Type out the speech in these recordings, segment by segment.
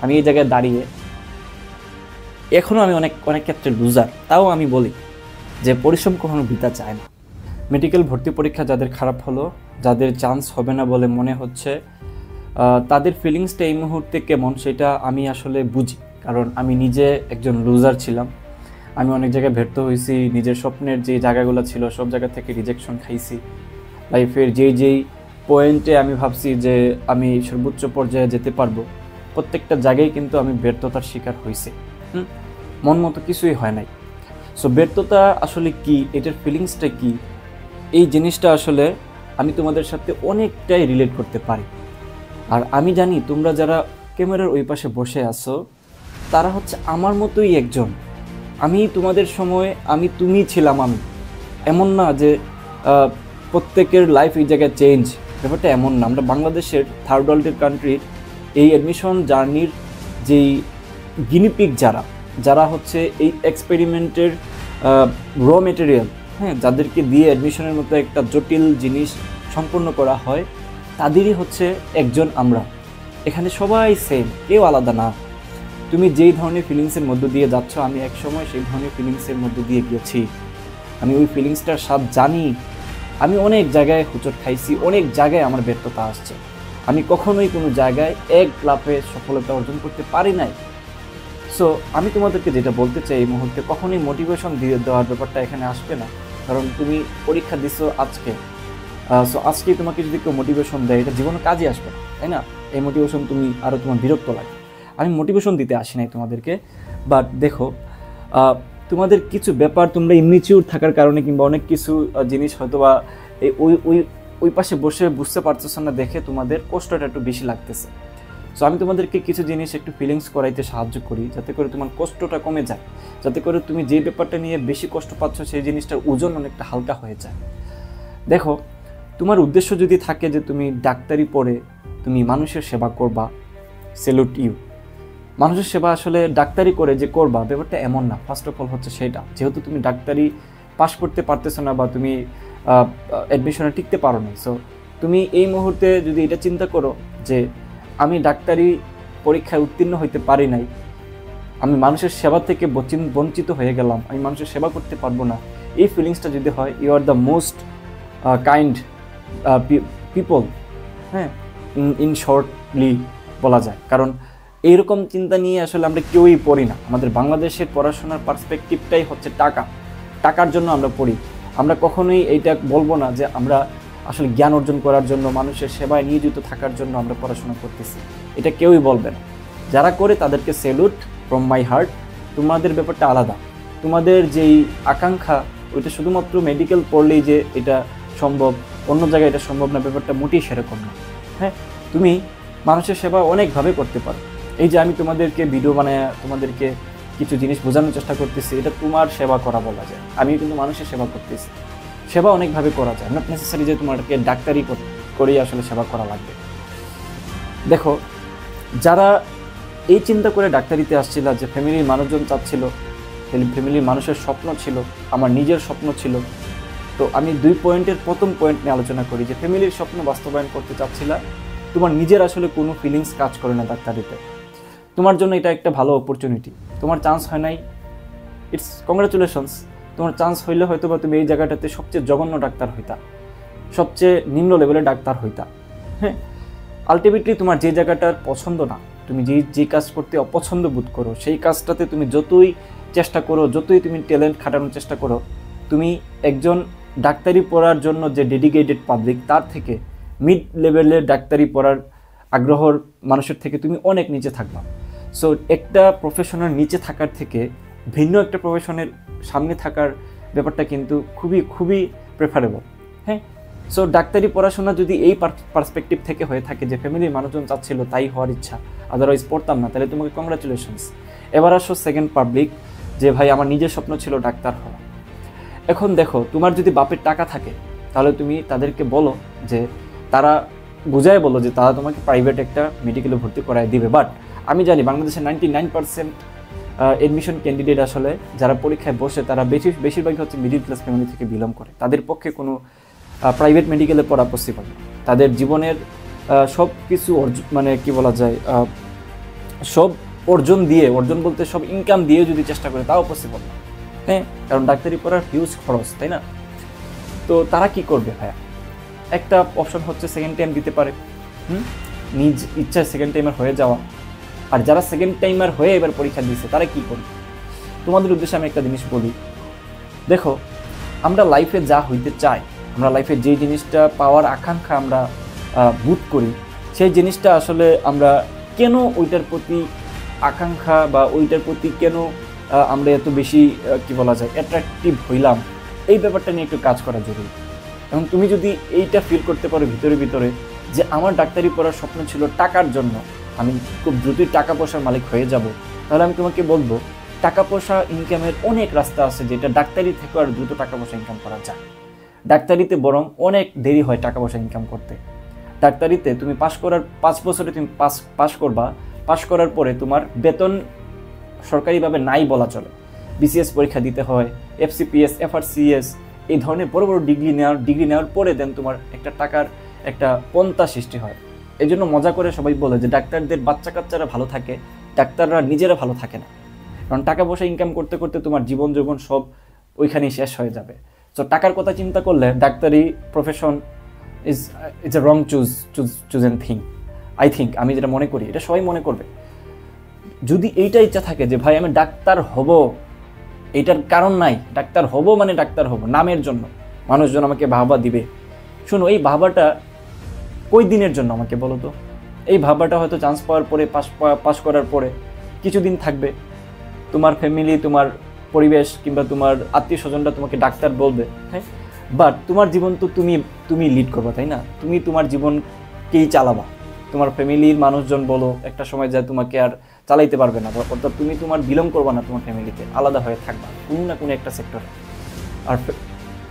আমি এই জায়গায় দাঁড়িয়ে এখনও আমি অনেক অনেক ক্ষেত্রে লুজার। তাও আমি বলি যে পরিশ্রম কখনো বৃথা যায় না। মেডিকেল ভর্তি পরীক্ষা যাদের খারাপ হলো, যাদের চান্স হবে না বলে মনে হচ্ছে, তাদের ফিলিংসটা এই মুহূর্তে কেমন সেটা আমি আসলে বুঝি, কারণ আমি নিজে একজন লুজার ছিলাম। আমি অনেক জায়গায় ব্যর্থ হয়েছি, নিজের স্বপ্নের যে জায়গাগুলো ছিল সব জায়গা থেকে রিজেকশন খাইছি। লাইফের যেই পয়েন্টে আমি ভাবছি যে আমি সর্বোচ্চ পর্যায়ে যেতে পারবো, প্রত্যেকটা জায়গায় কিন্তু আমি ব্যর্থতার শিকার হয়েছি। মন মতো কিছুই হয় নাই। সো ব্যর্থতা আসলে কি, এটার ফিলিংসটা কি, এই জিনিসটা আসলে আমি তোমাদের সাথে অনেকটাই রিলেট করতে পারি। আর আমি জানি তোমরা যারা ক্যামেরার ওই পাশে বসে আছো তারা হচ্ছে আমার মতোই একজন। আমি তোমাদের সময় তুমি ছিলাম আমি। এমন না যে প্রত্যেকের লাইফ এই জায়গায় চেঞ্জ, ব্যাপারটা এমন না। আমরা বাংলাদেশের থার্ড ওয়ার্ল্ডের কান্ট্রির এই অ্যাডমিশন জার্নির যেই গিনিপিক যারা হচ্ছে এই এক্সপেরিমেন্টের র মেটেরিয়াল, হ্যাঁ, যাদেরকে দিয়ে অ্যাডমিশনের মতো একটা জটিল জিনিস সম্পন্ন করা হয়, তাদেরই হচ্ছে একজন আমরা। এখানে সবাই সেম, কেউ আলাদা না। তুমি যেই ধরনের ফিলিংসের মধ্য দিয়ে যাচ্ছ, আমি একসময় সেই ধরনের ফিলিংসের মধ্য দিয়ে গিয়েছি। আমি ওই ফিলিংসটার স্বাদ জানি। আমি অনেক জায়গায় হোঁচট খাইছি, অনেক জায়গায় আমার ব্যর্থতা আসছে। আমি কখনোই কোনো জায়গায় এক লাফে সফলতা অর্জন করতে পারি নাই। সো আমি তোমাদেরকে যেটা বলতে চাই, এই মুহূর্তে কখনোই মোটিভেশন দিয়ে দেওয়ার ব্যাপারটা এখানে আসবে না, কারণ তুমি পরীক্ষা দিছো আজকে। সো আজকেই তোমাকে যদি কেউ মোটিভেশন দেয়, এটা জীবনে কাজে আসবে না, তাই না? এই মোটিভেশন তুমি আরও তোমার বিরক্ত লাগে। আমি মোটিভেশন দিতে আসি নাই তোমাদেরকে। বাট দেখো, তোমাদের কিছু ব্যাপার তোমরা ইমমিচিউর থাকার কারণে কিংবা অনেক কিছু জিনিস হয়তো বা এই ওই পাশে বসে বুঝতে পারতেছ না দেখে তোমাদের কষ্টটা একটু বেশি লাগতেছে। সো আমি তোমাদেরকে কিছু জিনিস একটু ফিলিংস করাইতে সাহায্য করি, যাতে করে তোমার কষ্টটা কমে যায়, যাতে করে তুমি যে ব্যাপারটা নিয়ে বেশি কষ্ট পাচ্ছ সেই জিনিসটার ওজন অনেকটা হালকা হয়ে যায়। দেখো, তোমার উদ্দেশ্য যদি থাকে যে তুমি ডাক্তারি পড়ে তুমি মানুষের সেবা করবা, স্যালুট ইউ। মানুষের সেবা আসলে ডাক্তারি করে যে করবা ব্যাপারটা এমন না। ফার্স্ট অফ অল হচ্ছে সেটা, যেহেতু তুমি ডাক্তারি পাশ করতে পারতেছো না বা তুমি অ্যাডমিশনে টিকতে পারো না, সো তুমি এই মুহূর্তে যদি এটা চিন্তা করো যে আমি ডাক্তারি পরীক্ষায় উত্তীর্ণ হইতে পারি নাই, আমি মানুষের সেবা থেকে বঞ্চিত হয়ে গেলাম, আমি মানুষের সেবা করতে পারবো না, এই ফিলিংসটা যদি হয়, you are the most kind people, হ্যাঁ, ইন শর্টলি বলা যায়। কারণ এইরকম চিন্তা নিয়ে আসলে আমরা কেউই পড়ি না। আমাদের বাংলাদেশের পড়াশোনার পার্সপেক্টিভটাই হচ্ছে টাকার জন্য আমরা পড়ি। আমরা কখনোই এইটা বলবো না যে আমরা আসলে জ্ঞান অর্জন করার জন্য, মানুষের সেবায় নিয়োজিত থাকার জন্য আমরা পড়াশোনা করতেছি, এটা কেউই বলবে না। যারা করে তাদেরকে স্যালুট ফ্রম মাই হার্ট। তোমাদের ব্যাপারটা আলাদা। তোমাদের যেই আকাঙ্ক্ষা, ওইটা শুধুমাত্র মেডিকেল পড়লেই যে এটা সম্ভব, অন্য জায়গায় এটা সম্ভব না, ব্যাপারটা মোটেই সেরকম না। হ্যাঁ, তুমি মানুষের সেবা অনেকভাবে করতে পারো। এই যে আমি তোমাদেরকে ভিডিও বানায় তোমাদেরকে কিছু জিনিস বোঝানোর চেষ্টা করতেছি, এটা তোমার সেবা করা বলা যায়। আমি কিন্তু মানুষের সেবা করতেছি। সেবা অনেকভাবে করা যায়, নট নেসেসারি যে তোমাকে ডাক্তারি করেই আসলে সেবা করা লাগবে। দেখো, যারা এই চিন্তা করে ডাক্তারিতে আসছিল যে ফ্যামিলির মানুষজন চাচ্ছিল, ফ্যামিলির মানুষের স্বপ্ন ছিল, আমার নিজের স্বপ্ন ছিল, তো আমি 2 পয়েন্টের প্রথম পয়েন্ট নিয়ে আলোচনা করি যে ফ্যামিলির স্বপ্ন বাস্তবায়ন করতে চাচ্ছিলা, তোমার নিজের আসলে কোনো ফিলিংস কাজ করে না ডাক্তারিতে, তোমার জন্য এটা একটা ভালো অপরচুনিটি। তোমার চান্স হয় নাই, ইটস কংগ্রাচুলেশনস। তোমার চান্স হইলে হয়তো বা তুমি এই জায়গাটাতে সবচেয়ে জঘন্য ডাক্তার হইতা, সবচেয়ে নিম্ন লেভেলের ডাক্তার হইতা। হ্যাঁ, আলটিমেটলি তোমার যে জায়গাটার পছন্দ না, তুমি যে কাজ করতে অপছন্দ বোধ করো, সেই কাজটাতে তুমি যতই চেষ্টা করো, যতই তুমি ট্যালেন্ট খাটানোর চেষ্টা করো, তুমি একজন ডাক্তারি পড়ার জন্য যে ডেডিকেটেড পাবলিক, তার থেকে মিড লেভেলের ডাক্তারি পড়ার আগ্রহর মানুষের থেকে তুমি অনেক নিচে থাকবা। সো একটা প্রফেশনের নিচে থাকার থেকে ভিন্ন একটা প্রফেশনের সামনে থাকার ব্যাপারটা কিন্তু খুবই খুবই প্রেফারেবল। হ্যাঁ, সো ডাক্তারি পড়াশোনা যদি এই পার্সপেক্টিভ থেকে হয়ে থাকে যে ফ্যামিলির মানুষজন চাচ্ছিল তাই হওয়ার ইচ্ছা, আদারওয়াইজ পড়তাম না, তাহলে তোমাকে কংগ্রাচুলেশনস। এবার আসো সেকেন্ড পাবলিক, যে ভাই আমার নিজের স্বপ্ন ছিল ডাক্তার হওয়া। এখন দেখো, তোমার যদি বাপের টাকা থাকে তাহলে তুমি তাদেরকে বলো যে তারা বুঝায় বলো যে তারা তোমাকে প্রাইভেট একটা মেডিকেলে ভর্তি করায় দিবে। বাট আমি জানি বাংলাদেশের 99% এডমিশন ক্যান্ডিডেট আসলে যারা পরীক্ষায় বসে তারা বেশিরভাগই হচ্ছে মিডিল ক্লাস ফ্যামিলি থেকে বিলং করে। তাদের পক্ষে কোনো প্রাইভেট মেডিকেলে পড়া পসিবল না। তাদের জীবনের সব কিছু মানে কি বলা যায়, সব অর্জন বলতে সব ইনকাম দিয়ে যদি চেষ্টা করে তাও পসিবল না, হ্যাঁ, কারণ ডাক্তারি পড়ার হিউজ খরচ, তাই না? তো তারা কি করবে ভাইয়া? একটা অপশন হচ্ছে সেকেন্ড টাইম দিতে পারে, নিজ ইচ্ছায় সেকেন্ড টাইমার হয়ে যাওয়া। আর যারা সেকেন্ড টাইমার হয়ে এবার পরীক্ষা দিয়েছে তারা কি করবে? তোমাদের উদ্দেশ্যে আমি একটা জিনিস বলি, দেখো, আমরা লাইফে যা হইতে চাই, আমরা লাইফে যেই জিনিসটা পাওয়ার আকাঙ্ক্ষা আমরা বোধ করি, সেই জিনিসটা আসলে আমরা কেন ওইটার প্রতি আকাঙ্ক্ষা বা ওইটার প্রতি কেন আমরা এত বেশি কি বলা যায় অ্যাট্রাকটিভ হইলাম, এই ব্যাপারটা নিয়ে একটু কাজ করা জরুরি। এবং তুমি যদি এইটা ফিল করতে পারো ভিতরে ভিতরে যে আমার ডাক্তারি পড়ার স্বপ্ন ছিল টাকার জন্য, আমি খুব দ্রুতই টাকা পয়সার মালিক হয়ে যাব, তাহলে আমি তোমাকে বলবো টাকা পয়সা ইনকামের অনেক রাস্তা আছে, যেটা ডাক্তারি থেকে আর দ্রুত টাকা পয়সা ইনকাম করা যায়। ডাক্তারিতে বরং অনেক দেরি হয় টাকা পয়সা ইনকাম করতে। ডাক্তারিতে তুমি পাশ করার 5 বছরে তুমি পাশ করবা, পাশ করার পরে তোমার বেতন সরকারিভাবে নাই বলা চলে। বিসিএস পরীক্ষা দিতে হয়, এফসিপিএস, এফআরসিএস, এই ধরনের বড় বড় ডিগ্রি নেওয়ার পরে দেন তোমার একটা টাকার একটা পন্থা সৃষ্টি হয়। এই জন্য মজা করে সবাই বলে যে ডাক্তারদের বাচ্চা কাচ্চারা ভালো থাকে, ডাক্তাররা নিজেরা ভালো থাকে না, কারণ টাকা পয়সা ইনকাম করতে করতে তোমার জীবন যৌবন সব ওইখানেই শেষ হয়ে যাবে। সো টাকার কথা চিন্তা করলে ডাক্তারি profession is a wrong chosen thing, I think. আমি যেটা মনে করি এটা সবাই মনে করবে। যদি এইটা ইচ্ছা থাকে যে ভাই আমি ডাক্তার হব, এইটার কারণ নাই, ডাক্তার হব মানে ডাক্তার হব নামের জন্য, মানুষজন আমাকে বাহবা দিবে, শুনো, এই বাহবাটা কই দিনের জন্য আমাকে বলো তো? এই ভাববাটা হয়তো চান্স পাওয়ার পরে পাস করার পরে কিছুদিন থাকবে, তোমার ফ্যামিলি, তোমার পরিবেশ কিংবা তোমার আত্মীয় স্বজনরা তোমাকে ডাক্তার বলবে, হ্যাঁ, বাট তোমার জীবন তো তুমি লিড করবা, তাই না? তুমি তোমার জীবনকেই চালাবা। তোমার ফ্যামিলির মানুষজন বলো একটা সময় যায় তোমাকে আর চালাইতে পারবে না, অর্থাৎ তুমি তোমার বিলং করবা না, তোমার ফ্যামিলিতে আলাদা হয়ে থাকবা কোনো না কোনো একটা সেক্টরে। আর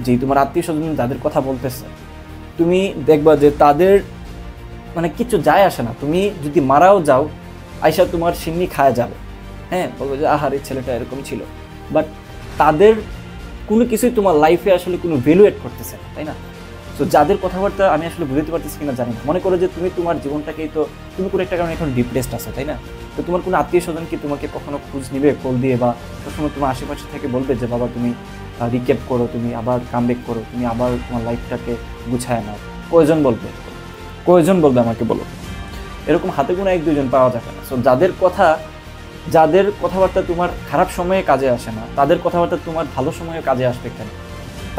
যেই তোমার আত্মীয় স্বজন যাদের কথা বলতেছে, তুমি দেখবা যে তাদের মানে কিছু যায় আসে না, তুমি যদি মারাও যাও আয়সা তোমার সিন্নি খায়া যাবে, হ্যাঁ, বলবো যে আহার এই ছেলেটা এরকম ছিল, বাট তাদের কোনো কিছুই তোমার লাইফে আসলে কোনো ভ্যালুয়েট করতেছে না, তাই না? তো যাদের কথাবার্তা আমি আসলে বুঝতে পারতেছি কিনা জানি না, মনে করো যে তুমি তোমার জীবনটাকেই তো তুমি কোনো একটা কারণে এখন ডিপ্রেসড আছো, তাই না? তো তোমার কোনো আত্মীয় স্বজন কি তোমাকে কখনো খোঁজ নিবে, কল দিয়ে, বা সবসময় তোমার আশেপাশে থেকে বলবে যে বাবা তুমি রিক্যাপ করো, তুমি আবার কামব্যাক করো, তুমি আবার তোমার লাইফটাকে গুছায় নাও? কয়জন বলবে আমাকে বলো? এরকম হাতে গোনা 1-2 জন পাওয়া যাবে না। সো যাদের কথাবার্তা তোমার খারাপ সময়ে কাজে আসে না, তাদের কথাবার্তা তোমার ভালো সময়ে কাজে আসবে কেন?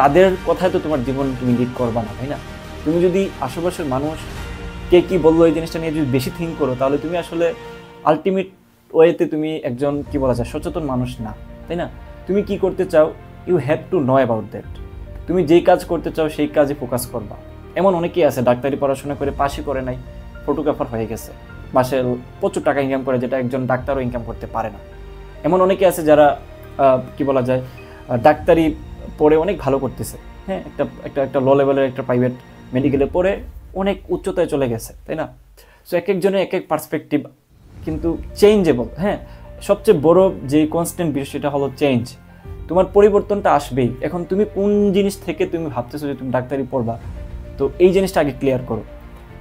তাদের কথায় তো তোমার জীবন তুমি লিড করবা না, তাই না? তুমি যদি আশেপাশের মানুষ কে কি বললো এই জিনিসটা নিয়ে যদি বেশি থিঙ্ক করো, তাহলে তুমি আসলে আলটিমেট ওয়েতে তুমি একজন কি বলা যায় সচেতন মানুষ না, তাই না? তুমি কি করতে চাও, you have to know about that. তুমি যেই কাজ করতে চাও সেই কাজে ফোকাস করবা। এমন অনেকেই আছে ডাক্তারি পড়াশোনা করে পাশই করে নাই, ফটোগ্রাফার হয়ে গেছে, মাসে প্রচুর টাকা ইনকাম করে, যেটা একজন ডাক্তারও ইনকাম করতে পারে না। এমন অনেকে আছে যারা কি বলা যায় ডাক্তারি পড়ে অনেক ভালো করতেছে, হ্যাঁ, একটা লো লেভেলের একটা প্রাইভেট মেডিকেলে পড়ে অনেক উচ্চতায় চলে গেছে, তাই না? সো এক একজনের এক এক পার্সপেক্টিভ, কিন্তু চেঞ্জেবল। হ্যাঁ, সবচেয়ে বড় যে কনস্ট্যান্ট বিষয় সেটা হলো চেঞ্জ। তোমার পরিবর্তনটা আসবেই। এখন তুমি কোন জিনিস থেকে তুমি ভাবতেছো যে তুমি ডাক্তারি পড়বা, তো এই জিনিসটা আগে ক্লিয়ার করো।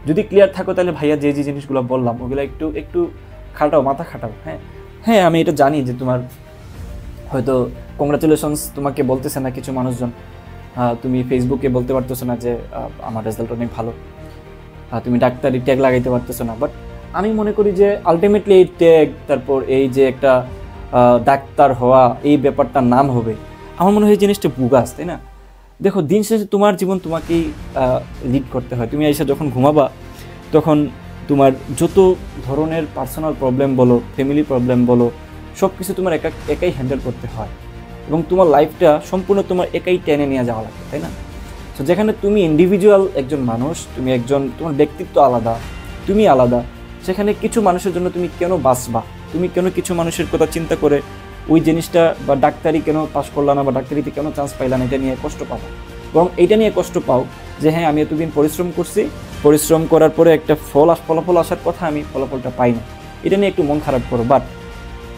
যদি ক্লিয়ার থাকো তাহলে ভাইয়া যে জিনিসগুলো বললাম ওগুলো একটু খাটাও, মাথা খাটাও। হ্যাঁ, আমি এটা জানি যে তোমার হয়তো কংগ্রাচুলেশনস তোমাকে বলতেছে না কিছু মানুষজন, তুমি ফেসবুকে বলতে পারতেছো না যে আমার রেজাল্ট অনেক ভালো, তুমি ডাক্তারি ট্যাগ লাগাইতে পারতেছো না, বাট আমি মনে করি যে আলটিমেটলি এই ট্যাগ, তারপর এই যে একটা ডাক্তার হওয়া, এই ব্যাপারটার নাম হবে, আমার মনে হয় এই জিনিসটা বুগাস, তাই না? দেখো, দিন শেষে তোমার জীবন তোমাকেই লিড করতে হয়। তুমি এসে যখন ঘুমাবা তখন তোমার যত ধরনের পার্সোনাল প্রবলেম বলো, ফ্যামিলি প্রবলেম বলো, সব কিছু তোমার একাই হ্যান্ডেল করতে হয়, এবং তোমার লাইফটা সম্পূর্ণ তোমার একাই টেনে নিয়ে যাওয়া লাগবে, তাই না? তো যেখানে তুমি ইন্ডিভিজুয়াল একজন মানুষ, তোমার ব্যক্তিত্ব আলাদা, তুমি আলাদা, সেখানে কিছু মানুষের জন্য তুমি কেন বাঁচবা? তুমি কেন কিছু মানুষের কথা চিন্তা করে ওই জিনিসটা বা ডাক্তারি কেন পাস করলাম না বা ডাক্তারিতে কেন চান্স পাইলাম এটা নিয়ে কষ্ট পাবো? বরং এইটা নিয়ে কষ্ট পাও যে হ্যাঁ, আমি এতদিন পরিশ্রম করছি, পরিশ্রম করার পরে একটা ফলাফল আসার কথা, আমি ফলাফলটা পাই না, এটা নিয়ে একটু মন খারাপ করো। বাট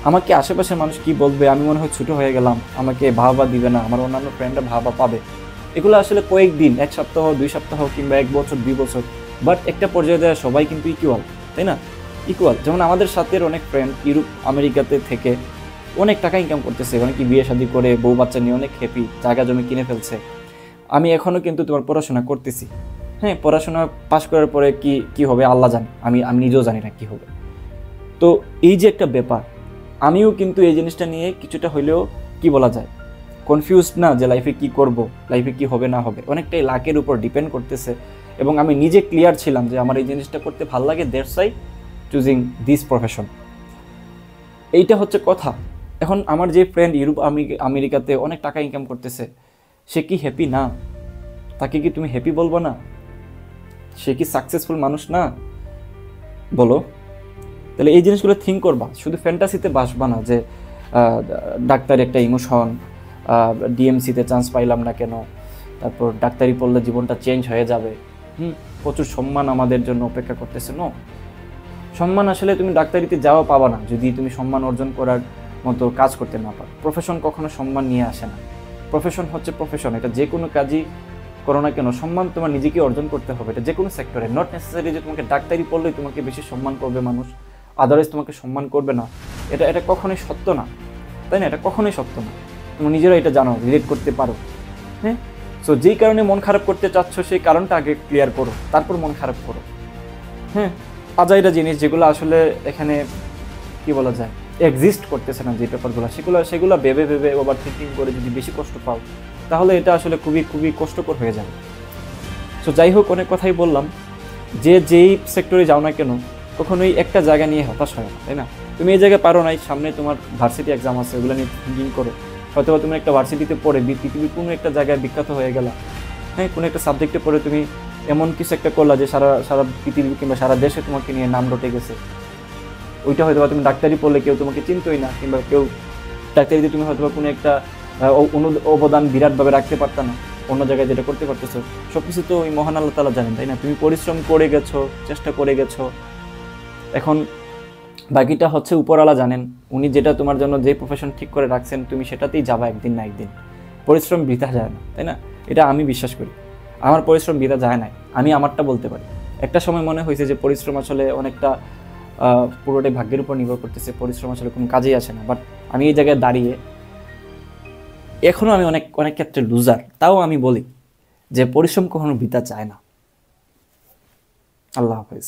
আমাকে আশেপাশের মানুষ কি বলবে, আমি মনে হয় ছোটো হয়ে গেলাম, আমাকে ভাবা দিবে না, আমার অন্যান্য ফ্রেন্ডরা ভাবা পাবে, এগুলো আসলে কয়েকদিন, 1 সপ্তাহ 2 সপ্তাহ কিংবা 1 বছর 2 বছর, বাট একটা পর্যায়ে যায় সবাই কিন্তু ইকুয়াল, তাই না? ইকুয়াল। যেমন আমাদের সাথে অনেক ফ্রেন্ড ইউরোপ আমেরিকাতে থেকে অনেক টাকা ইনকাম করতেছে, অনেকে বিয়ে শাদী করে বউ বাচ্চা নিয়ে অনেক হ্যাপি, জায়গা জমি কিনে ফেলছে। আমি এখনও কিন্তু তোমার পড়াশোনা করতেছি। হ্যাঁ, পড়াশোনা পাশ করার পরে কি কি হবে আল্লাহ জানে, আমি নিজেও জানি না কি হবে। তো এই যে একটা ব্যাপার, আমিও কিন্তু এই জিনিসটা নিয়ে কিছুটা হইলেও কি বলা যায় কনফিউজড না, যে লাইফে কি করব, লাইফে কি হবে না হবে, অনেকটাই লাকের উপর ডিপেন্ড করতেছে। এবং আমি নিজে ক্লিয়ার ছিলাম যে আমার এই জিনিসটা করতে ভালো লাগে, that's why choosing this profession. এইটা হচ্ছে কথা। এখন আমার যে ফ্রেন্ড ইউরোপ আমেরিকাতে অনেক টাকা ইনকাম করতেছে, সে কি হ্যাপি না? তাকে কি তুমি হ্যাপি বলবো না? সে কি সাকসেসফুল মানুষ না? বলো। তাহলে এই জিনিসগুলো থিঙ্ক করবা, শুধু ফ্যান্টাসিতে বাসবা না যে ডাক্তার একটা ইমোশন, ডিএমসিতে চান্স পাইলাম না কেন, তারপর ডাক্তারি পড়লে জীবনটা চেঞ্জ হয়ে যাবে, প্রচুর সম্মান আমাদের জন্য অপেক্ষা করতেছে। নো, সম্মান আসলে তুমি ডাক্তারিতে যাওয়া পাবা না যদি তুমি সম্মান অর্জন করার মতো কাজ করতে না পারো। প্রফেশন কখনো সম্মান নিয়ে আসে না। প্রফেশন হচ্ছে প্রফেশন, এটা যে কোনো কাজই করো না কেন সম্মান তোমার নিজেকে অর্জন করতে হবে। এটা যে কোনো সেক্টরে, নট নেসেসারি যে তোমাকে ডাক্তারি পড়লেই তোমাকে বেশি সম্মান করবে মানুষ, আদারওয়াইজ তোমাকে সম্মান করবে না। এটা কখনোই সত্য না, তাই না? এটা কখনোই সত্য না। তুমি নিজেরা এটা জানো, রিলেট করতে পারো। হ্যাঁ, সো যেই কারণে মন খারাপ করতে চাচ্ছ সেই কারণটা আগে ক্লিয়ার করো, তারপর মন খারাপ করো। হ্যাঁ, আজাইরা জিনিস যেগুলো আসলে এখানে কি বলা যায় এক্সিস্ট করতেছে না, যে ব্যাপারগুলো সেগুলো ভেবে ওভার থিঙ্কিং করে যদি বেশি কষ্ট পাও, তাহলে এটা আসলে খুবই খুবই কষ্টকর হয়ে যাবে। সো যাই হোক, অনেক কথাই বললাম। যেই সেক্টরে যাও না কেন, কখনোই একটা জায়গা নিয়ে হতাশ হয় না, তাই না? তুমি এই জায়গায় পারো নাই, সামনে তোমার ভার্সিটি এক্সাম আছে, ওগুলো নিয়ে থিঙ্কিং করো। হয়তো তুমি একটা ভার্সিটিতে পড়ে পৃথিবীর কোনো একটা জায়গায় বিখ্যাত হয়ে গেলা। হ্যাঁ, কোনো একটা সাবজেক্টে পড়ে তুমি এমন কিছু একটা করলা যে সারা পৃথিবী কিংবা সারা দেশে তোমাকে নিয়ে নাম রটে গেছে। ওইটা হয়তো তুমি ডাক্তারি পড়লে কেউ তোমাকে চিনতোই না, কিংবা কেউ ডাক্তারিতে তুমি হয়তো কোনো একটা অবদান বিরাটভাবে রাখতে পারতা না, অন্য জায়গায় যেটা করতে পারতেছো। সব কিছু তো ওই মহান আল্লাহ তাআলা জানেন, তাই না? তুমি পরিশ্রম করে গেছো, চেষ্টা করে গেছো, এখন বাকিটা হচ্ছে উপরওয়ালা জানেন। উনি যেটা তোমার জন্য যে প্রফেশন ঠিক করে রাখছেন, তুমি সেটাতেই যাবা একদিন না একদিন। পরিশ্রম বৃথা যায় না, তাই না? এটা আমি বিশ্বাস করি। আমার পরিশ্রম বৃথা যায় না, আমি আমারটা বলতে পারি। একটা সময় মনে হয়েছে যে পরিশ্রম আসলে অনেকটা পুরোটাই ভাগ্যের উপর নির্ভর করতেছে, পরিশ্রম আসলে কোনো কাজেই আসে না। বাট আমি এই জায়গায় দাঁড়িয়ে এখনও আমি অনেক অনেক ক্ষেত্রে লুজার, তাও আমি বলি যে পরিশ্রম কখনো বৃথা যায় না। আল্লাহ হাফেজ।